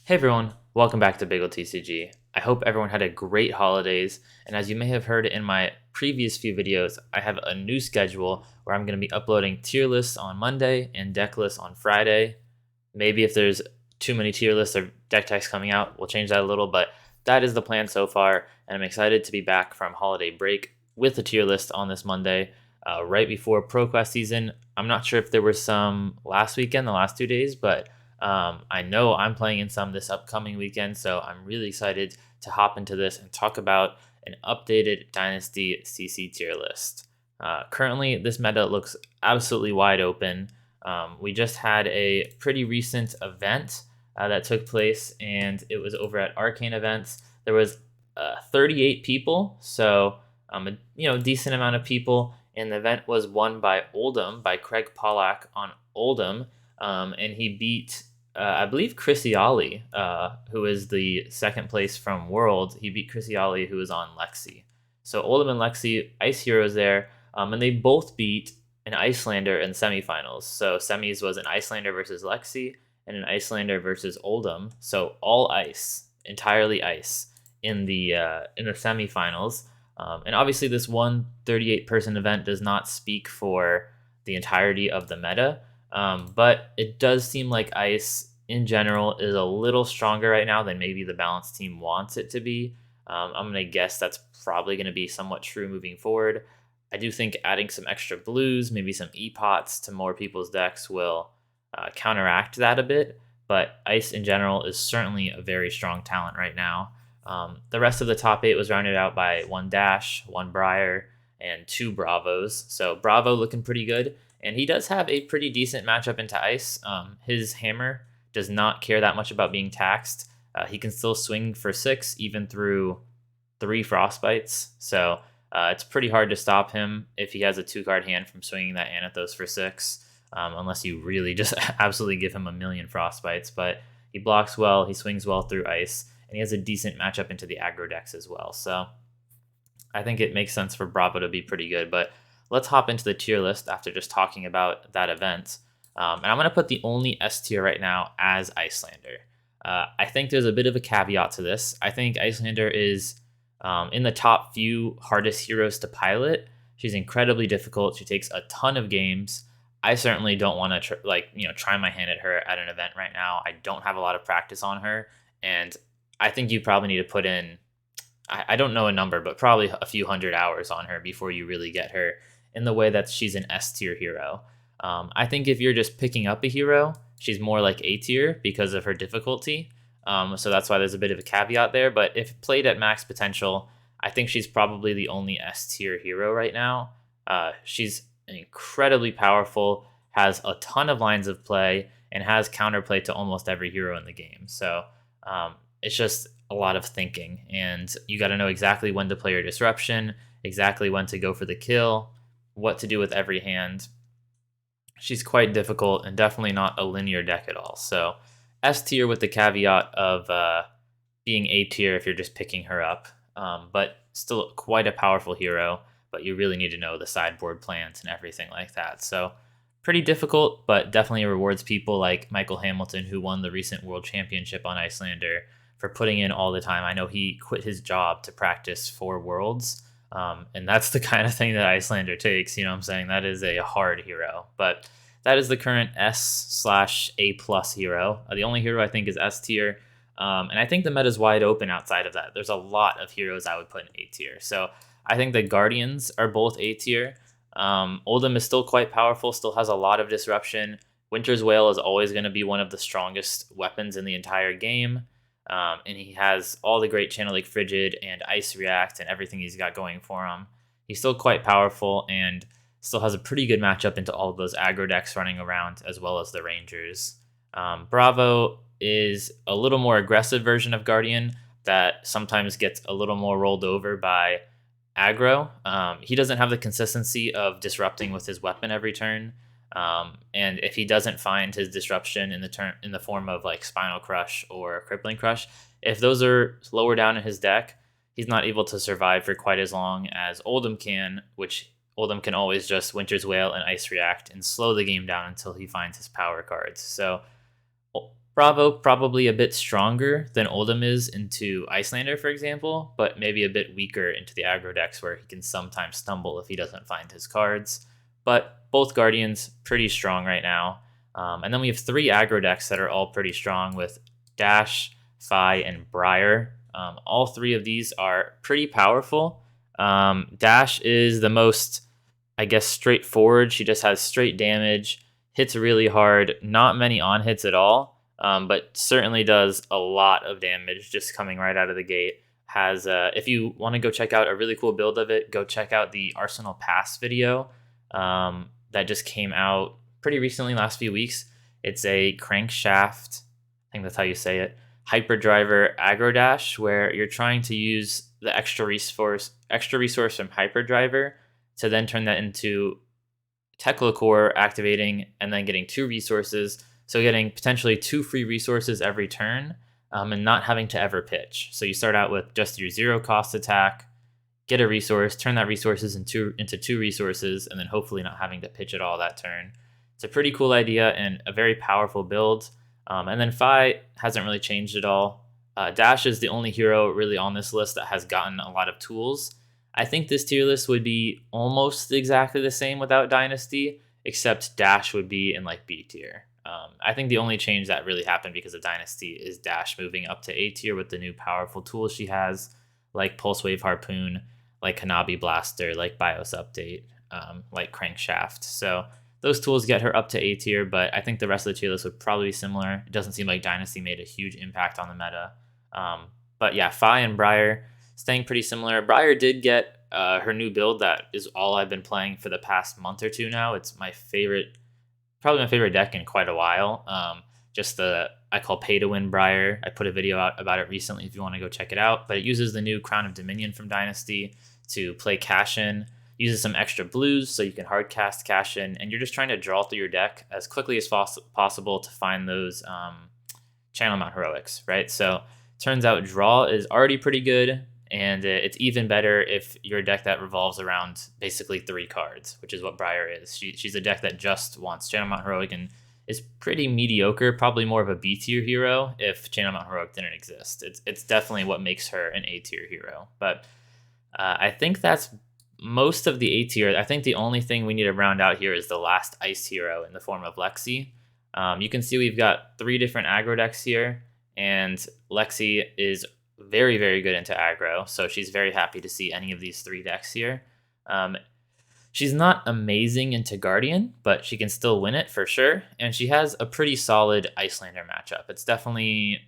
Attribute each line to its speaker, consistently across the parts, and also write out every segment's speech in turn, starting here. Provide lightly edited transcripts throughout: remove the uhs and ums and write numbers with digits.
Speaker 1: Hey everyone, welcome back to bageltcg. I hope everyone had a great holidays, and as you may have heard in my previous few videos, I have a new schedule where I'm going to be uploading tier lists on Monday and deck lists on Friday. Maybe if there's too many tier lists or deck types coming out, we'll change that a little, but that is the plan so far, and I'm excited to be back from holiday break with the tier list on this Monday, right before ProQuest season. I'm not sure if there were some last weekend, the last 2 days, but I know I'm playing in some this upcoming weekend, so I'm really excited to hop into this and talk about an updated Dynasty CC tier list. Currently, this meta looks absolutely wide open. We just had a pretty recent event that took place, and it was over at Arcane Events. There was 38 people, so a decent amount of people, and the event was won by Oldham, by Craig Pollack on Oldham. And he beat, I believe, Chrissy who is the second place from World. He beat Chrissy, who was on Lexi. So Oldham and Lexi, Ice Heroes there, and they both beat an Icelander in semifinals. So semis was an Icelander versus Lexi and an Icelander versus Oldham. So all ice, entirely ice in the semifinals. And obviously, this 138 person event does not speak for the entirety of the meta. But it does seem like Ice in general is a little stronger right now than maybe the balanced team wants it to be. I'm going to guess that's probably going to be somewhat true moving forward. I do think adding some extra blues, maybe some E-Pots to more people's decks will counteract that a bit. But Ice in general is certainly a very strong talent right now. The rest of the top 8 was rounded out by 1 Dash, 1 Briar, and 2 Bravos. So Bravo looking pretty good. And he does have a pretty decent matchup into Ice. His hammer does not care that much about being taxed. He can still swing for 6 even through 3 Frostbites. So it's pretty hard to stop him if he has a 2-card hand from swinging that Anathos for 6. Unless you really just absolutely give him a million Frostbites. But he blocks well, he swings well through Ice, and he has a decent matchup into the aggro decks as well. So I think it makes sense for Bravo to be pretty good. But let's hop into the tier list after just talking about that event. And I'm going to put the only S tier right now as Icelander. I think there's a bit of a caveat to this. I think Icelander is in the top few hardest heroes to pilot. She's incredibly difficult. She takes a ton of games. I certainly don't want to try my hand at her at an event right now. I don't have a lot of practice on her, and I think you probably need to put in, I don't know a number, but probably a few hundred hours on her before you really get her in the way that she's an S tier hero. I think if you're just picking up a hero, she's more like A tier because of her difficulty. So that's why there's a bit of a caveat there. But if played at max potential, I think she's probably the only S tier hero right now. She's incredibly powerful, has a ton of lines of play, and has counterplay to almost every hero in the game. So it's just a lot of thinking, and you got to know exactly when to play your disruption, exactly when to go for the kill, what to do with every hand. She's quite difficult and definitely not a linear deck at all. So S tier with the caveat of being A tier if you're just picking her up, but still quite a powerful hero. But you really need to know the sideboard plans and everything like that. So pretty difficult, but definitely rewards people like Michael Hamilton, who won the recent World Championship on Icelander, for putting in all the time. I know he quit his job to practice for Worlds. And that's the kind of thing that Icelander takes. You know what I'm saying? That is a hard hero. But that is the current S/A+ hero. The only hero I think is S tier. And I think the meta is wide open outside of that. There's a lot of heroes I would put in A tier. So I think the Guardians are both A tier. Oldham is still quite powerful, still has a lot of disruption. Winter's Wail is always going to be one of the strongest weapons in the entire game. And he has all the great channel like Frigid and Ice React and everything he's got going for him. He's still quite powerful and still has a pretty good matchup into all of those aggro decks running around, as well as the Rangers. Bravo is a little more aggressive version of Guardian that sometimes gets a little more rolled over by aggro. He doesn't have the consistency of disrupting with his weapon every turn. And if he doesn't find his disruption in the form of like Spinal Crush or Crippling Crush, if those are lower down in his deck, he's not able to survive for quite as long as Oldham can, which Oldham can always just Winter's Wail and Ice React and slow the game down until he finds his power cards. So Bravo probably a bit stronger than Oldhim is into Icelander, for example, but maybe a bit weaker into the aggro decks where he can sometimes stumble if he doesn't find his cards. But both Guardians pretty strong right now. And then we have 3 aggro decks that are all pretty strong with Dash, Fi, and Briar. All 3 of these are pretty powerful. Dash is the most, I guess, straightforward. She just has straight damage, hits really hard, not many on hits at all, but certainly does a lot of damage just coming right out of the gate. Has if you want to go check out a really cool build of it, go check out the Arsenal Pass video that just came out pretty recently, last few weeks. It's a crankshaft, I think that's how you say it, hyperdriver aggro dash, where you're trying to use the extra resource from hyperdriver to then turn that into Tekla core activating and then getting 2 resources. So getting potentially 2 free resources every turn, and not having to ever pitch. So you start out with just your 0 cost attack, get a resource, turn that resources into 2 resources, and then hopefully not having to pitch at all that turn. It's a pretty cool idea and a very powerful build. And then Fi hasn't really changed at all. Dash is the only hero really on this list that has gotten a lot of tools. I think this tier list would be almost exactly the same without Dynasty, except Dash would be in like B tier. I think the only change that really happened because of Dynasty is Dash moving up to A tier with the new powerful tools she has, like Pulse Wave Harpoon, like Hanabi Blaster, like BIOS Update, like Crankshaft. So those tools get her up to A tier, but I think the rest of the tier list would probably be similar. It doesn't seem like Dynasty made a huge impact on the meta. But yeah, Fi and Briar staying pretty similar. Briar did get her new build that is all I've been playing for the past month or 2 now. It's my favorite, probably my favorite deck in quite a while. Just I call pay to win Briar. I put a video out about it recently if you want to go check it out. But it uses the new Crown of Dominion from Dynasty to play cash in. Uses some extra blues so you can hard cast cash in, and you're just trying to draw through your deck as quickly as possible to find those Channel Mount Heroics, right? So turns out draw is already pretty good, and it's even better if you're a deck that revolves around basically 3 cards, which is what Briar is. She's a deck that just wants Channel Mount Heroic and is pretty mediocre, probably more of a B tier hero if Channel Mount Heroic didn't exist. It's definitely what makes her an A tier hero, but I think that's most of the A tier. I think the only thing we need to round out here is the last ice hero in the form of Lexi. You can see we've got 3 different aggro decks here, and Lexi is very, very good into aggro, so she's very happy to see any of these 3 decks here. She's not amazing into Guardian, but she can still win it for sure, and she has a pretty solid Icelander matchup. It's definitely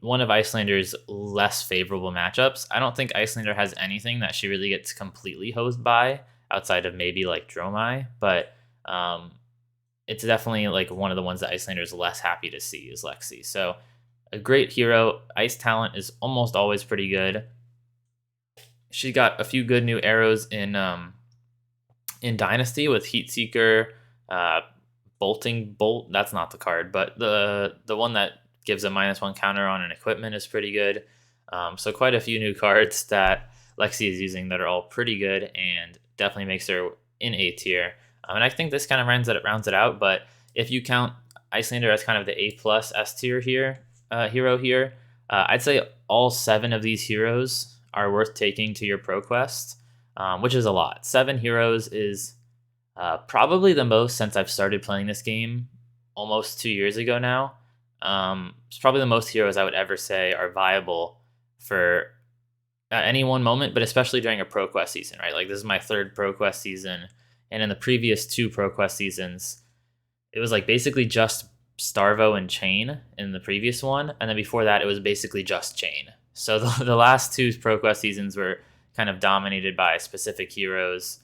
Speaker 1: one of Icelander's less favorable matchups. I don't think Icelander has anything that she really gets completely hosed by outside of maybe like Dromai, but it's definitely like one of the ones that Icelander is less happy to see is Lexi. So a great hero. Ice talent is almost always pretty good. She got a few good new arrows in Dynasty with Heat Seeker, Bolting Bolt. That's not the card, but the one that gives a -1 counter on an equipment is pretty good. So quite a few new cards that Lexi is using that are all pretty good and definitely makes her in A tier. And I think this kind of rounds it out. But if you count Icelander as kind of the A+ S tier hero here, I'd say all 7 of these heroes are worth taking to your ProQuest, which is a lot. 7 heroes is probably the most since I've started playing this game almost 2 years ago now. It's probably the most heroes I would ever say are viable for at any one moment, but especially during a ProQuest season, right? Like this is my 3rd ProQuest season, and in the previous 2 ProQuest seasons, it was like basically just Starvo and Chain in the previous one, and then before that, it was basically just Chain. So the last 2 ProQuest seasons were kind of dominated by specific heroes.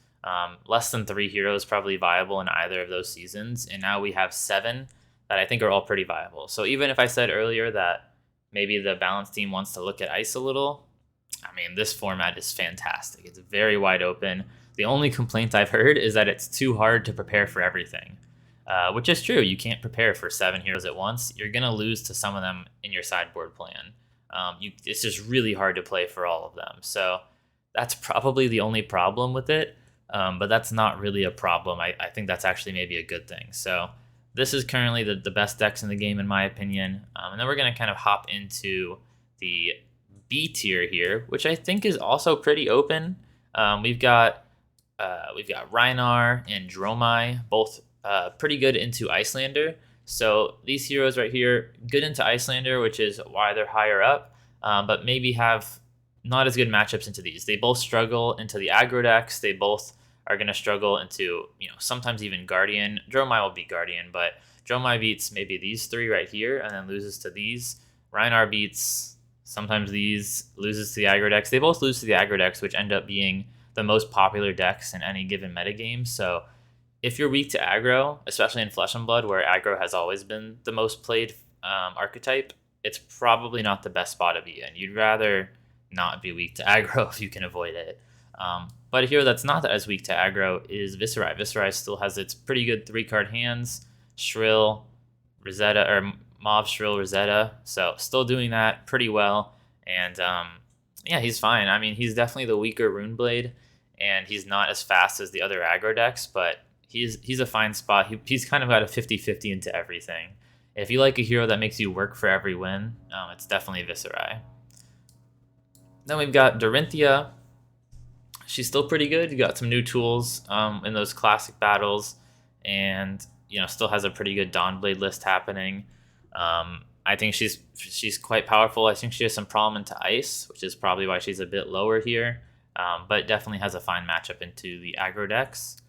Speaker 1: Less than 3 heroes probably viable in either of those seasons, and now we have 7 that I think are all pretty viable. So even if I said earlier that maybe the balance team wants to look at ice a little, I mean, this format is fantastic. It's very wide open. The only complaint I've heard is that it's too hard to prepare for everything, which is true. You can't prepare for 7 heroes at once. You're going to lose to some of them in your sideboard plan. It's just really hard to play for all of them. So that's probably the only problem with it, but that's not really a problem. I think that's actually maybe a good thing. So this is currently the best decks in the game, in my opinion. And then we're going to kind of hop into the B tier here, which I think is also pretty open. We've got Rhinar and Dromai, both pretty good into Icelander. So these heroes right here, good into Icelander, which is why they're higher up, but maybe have not as good matchups into these. They both struggle into the aggro decks. They both are going to struggle into, sometimes even Guardian. Dromai will be Guardian, but Dromai beats maybe these three right here and then loses to these. Rhinar beats sometimes these, loses to the aggro decks. They both lose to the aggro decks, which end up being the most popular decks in any given metagame. So if you're weak to aggro, especially in Flesh and Blood, where aggro has always been the most played archetype, it's probably not the best spot to be in. You'd rather not be weak to aggro if you can avoid it. But a hero that's not as weak to aggro is Viserai. Viserai still has its pretty good 3-card hands, Shrill, Rosetta, or Mauve, Shrill, Rosetta. So still doing that pretty well. And yeah, he's fine. I mean, he's definitely the weaker Runeblade, and he's not as fast as the other aggro decks, but he's a fine spot. He's kind of got a 50-50 into everything. If you like a hero that makes you work for every win, it's definitely Viserai. Then we've got Dorinthia. She's still pretty good. You got some new tools in those classic battles, and still has a pretty good Dawnblade list happening. I think she's quite powerful. I think she has some problem into ice, which is probably why she's a bit lower here, but definitely has a fine matchup into the aggro decks.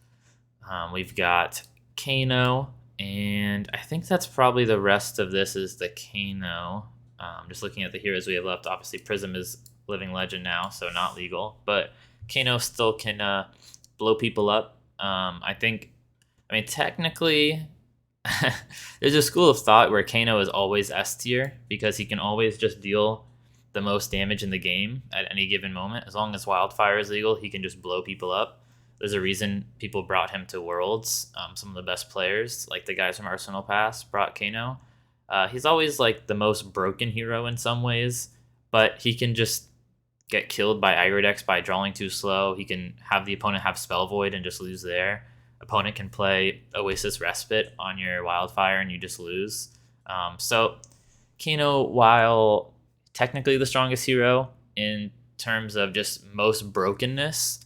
Speaker 1: We've got Kano, and I think that's probably the rest of this is the Kano. Just looking at the heroes we have left, obviously Prism is living legend now, so not legal, but Kano still can blow people up. I mean, technically, there's a school of thought where Kano is always S tier because he can always just deal the most damage in the game at any given moment. As long as Wildfire is legal, he can just blow people up. There's a reason people brought him to Worlds. Some of the best players, like the guys from Arsenal Pass, brought Kano. He's always like the most broken hero in some ways, but he can just get killed by aggro decks by drawing too slow. He can have the opponent have Spell Void and just lose there. Opponent can play Oasis Respite on your Wildfire and you just lose. So Kano, while technically the strongest hero in terms of just most brokenness,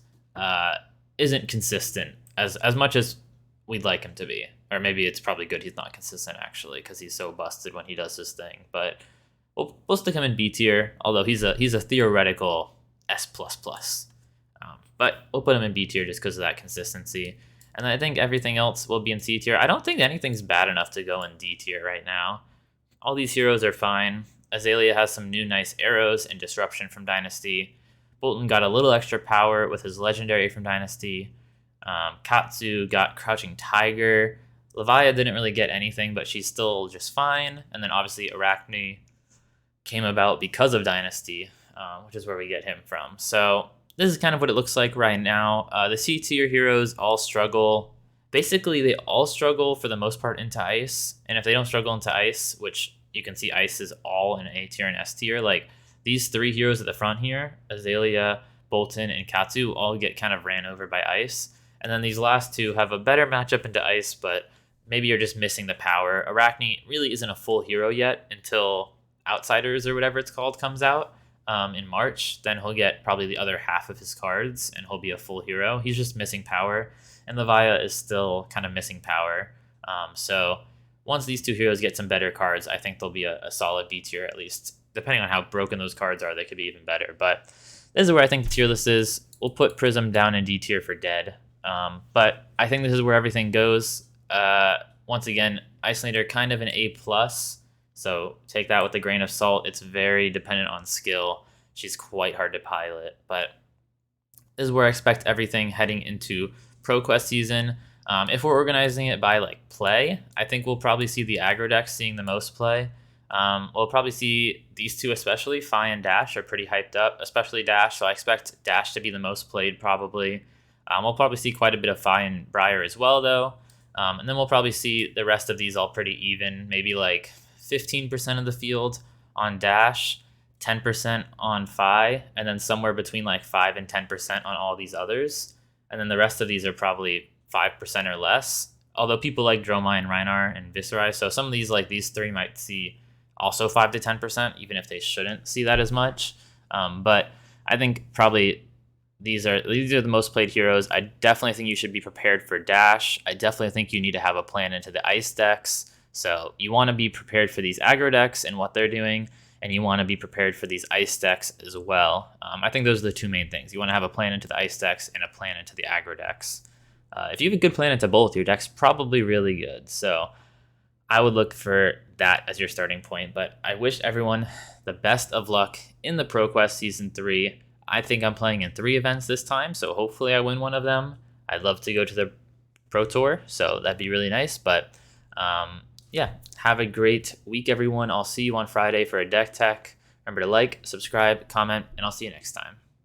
Speaker 1: isn't consistent as much as we'd like him to be. Or maybe it's probably good he's not consistent, actually, because he's so busted when he does his thing. But we'll stick him in B tier, although he's a theoretical S++. But we'll put him in B tier just because of that consistency. And I think everything else will be in C tier. I don't think anything's bad enough to go in D tier right now. All these heroes are fine. Azalea has some new nice arrows and disruption from Dynasty. Bolton got a little extra power with his legendary from Dynasty. Katsu got Crouching Tiger. Levia didn't really get anything, but she's still just fine. And then obviously Arachne came about because of Dynasty, which is where we get him from. So this is kind of what it looks like right now. The C tier heroes all struggle. Basically, they all struggle for the most part into ice. And if they don't struggle into ice, which you can see ice is all in A tier and S tier, like these three heroes at the front here, Azalea, Bolton, and Katsu, all get kind of ran over by ice. And then these last two have a better matchup into ice, but maybe you're just missing the power. Arachne really isn't a full hero yet until Outsiders or whatever it's called comes out in March. Then he'll get probably the other half of his cards and he'll be a full hero. He's just missing power, and Levia is still kind of missing power. So once these two heroes get some better cards, I think they'll be a solid B tier at least. Depending on how broken those cards are, they could be even better. But this is where I think the tier list is. We'll put Prism down in D tier for dead. But I think this is where everything goes. Once again, Icelander kind of an A+. So take that with a grain of salt. It's very dependent on skill. She's quite hard to pilot. But this is where I expect everything heading into ProQuest season. If we're organizing it by like play, I think we'll probably see the aggro decks seeing the most play. We'll probably see these two, especially Fi and Dash, are pretty hyped up, especially Dash. So I expect Dash to be the most played probably. We'll probably see quite a bit of Fi and Briar as well, though. And then we'll probably see the rest of these all pretty even, maybe like 15% of the field on Dash, 10% on Fi, and then somewhere between like 5 and 10% on all these others. And then the rest of these are probably 5% or less. although people like Dromai and Rhinar and Viserai, so some of these, like these three, might see also 5 to 10%, even if they shouldn't see that as much. But I think probably these are the most played heroes. I definitely think you should be prepared for Dash. I definitely think you need to have a plan into the ice decks. So you want to be prepared for these aggro decks and what they're doing, and you want to be prepared for these ice decks as well. I think those are the two main things. You want to have a plan into the ice decks and a plan into the aggro decks. If you have a good plan into both, your deck's probably really good. So I would look for that as your starting point. But I wish everyone the best of luck in the ProQuest Season 3. I think I'm playing in 3 events this time, so hopefully I win one of them. I'd love to go to the Pro Tour, so that'd be really nice. But yeah, have a great week, everyone. I'll see you on Friday for a deck tech. Remember to like, subscribe, comment, and I'll see you next time.